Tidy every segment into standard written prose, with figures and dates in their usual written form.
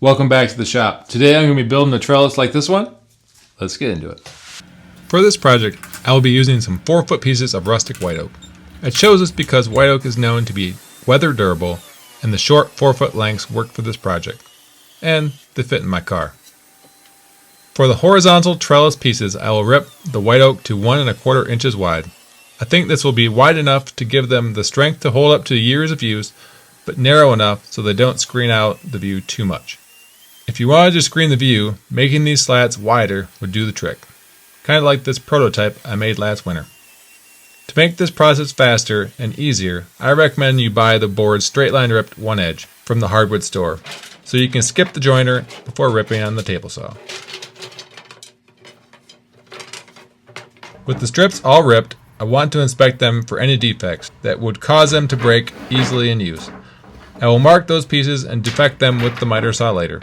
Welcome back to the shop. Today I'm going to be building a trellis like this one. Let's get into it. For this project, I will be using some 4-foot pieces of rustic white oak. I chose this because white oak is known to be weather durable, and the short 4-foot lengths work for this project, and they fit in my car. For the horizontal trellis pieces, I will rip the white oak to 1 1/4 inches wide. I think this will be wide enough to give them the strength to hold up to years of use, but narrow enough so they don't screen out the view too much. If you wanted to screen the view, making these slats wider would do the trick. Kind of like this prototype I made last winter. To make this process faster and easier, I recommend you buy the board straight line ripped 1 edge from the hardwood store, so you can skip the joiner before ripping on the table saw. With the strips all ripped, I want to inspect them for any defects that would cause them to break easily in use. I will mark those pieces and defect them with the miter saw later.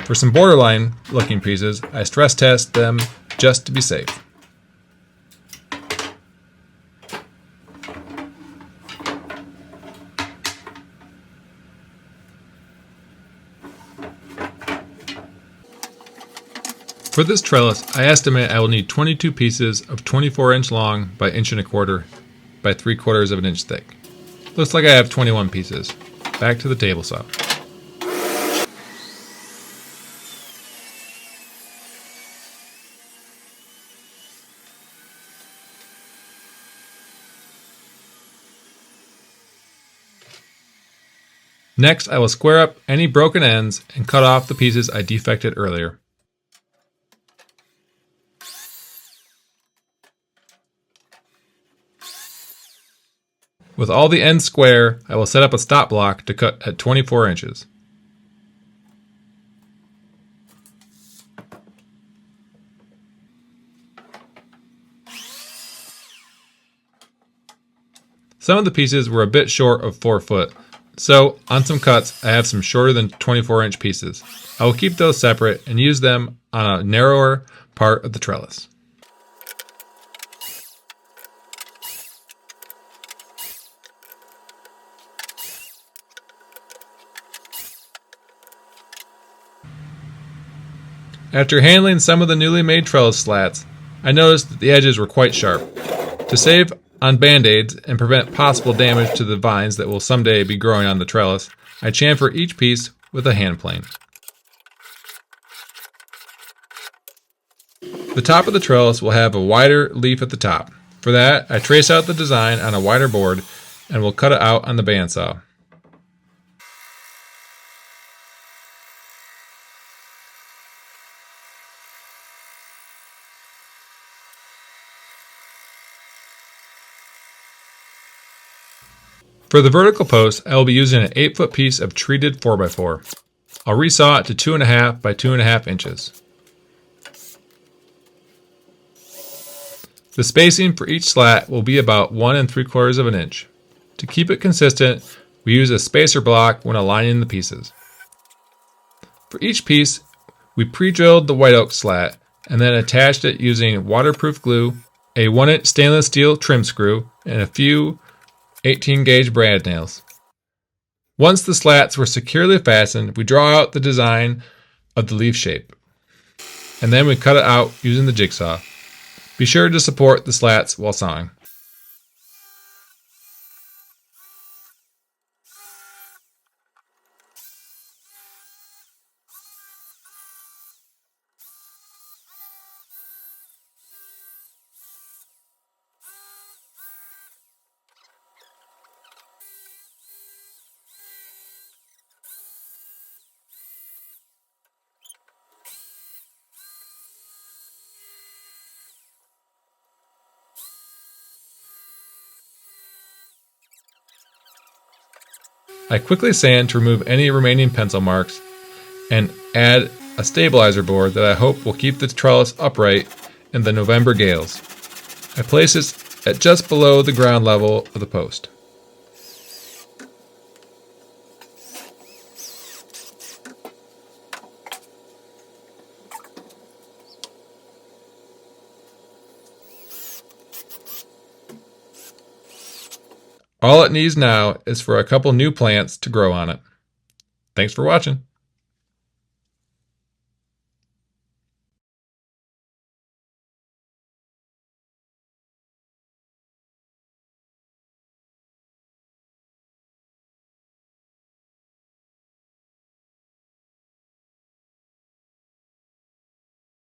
For some borderline looking pieces, I stress test them just to be safe. For this trellis, I estimate I will need 22 pieces of 24-inch long by 1 1/4 by 3/4 of an inch thick. Looks like I have 21 pieces. Back to the table saw. Next, I will square up any broken ends and cut off the pieces I defected earlier. With all the ends square, I will set up a stop block to cut at 24 inches. Some of the pieces were a bit short of 4 foot, so on some cuts I have some shorter than 24-inch pieces. I will keep those separate and use them on a narrower part of the trellis. After handling some of the newly made trellis slats, I noticed that the edges were quite sharp. To save on band-aids and prevent possible damage to the vines that will someday be growing on the trellis, I chamfer each piece with a hand plane. The top of the trellis will have a wider leaf at the top. For that, I trace out the design on a wider board and will cut it out on the bandsaw. For the vertical post, I will be using an 8-foot piece of treated 4x4. I'll resaw it to 2.5 by 2.5 inches. The spacing for each slat will be about 1 3/4 of an inch. To keep it consistent, we use a spacer block when aligning the pieces. For each piece, we pre-drilled the white oak slat and then attached it using waterproof glue, a 1-inch stainless steel trim screw, and a few 18-gauge brad nails. Once the slats were securely fastened, we draw out the design of the leaf shape, and then we cut it out using the jigsaw. Be sure to support the slats while sawing. I quickly sand to remove any remaining pencil marks and add a stabilizer board that I hope will keep the trellis upright in the November gales. I place it at just below the ground level of the post. All it needs now is for a couple new plants to grow on it. Thanks for watching.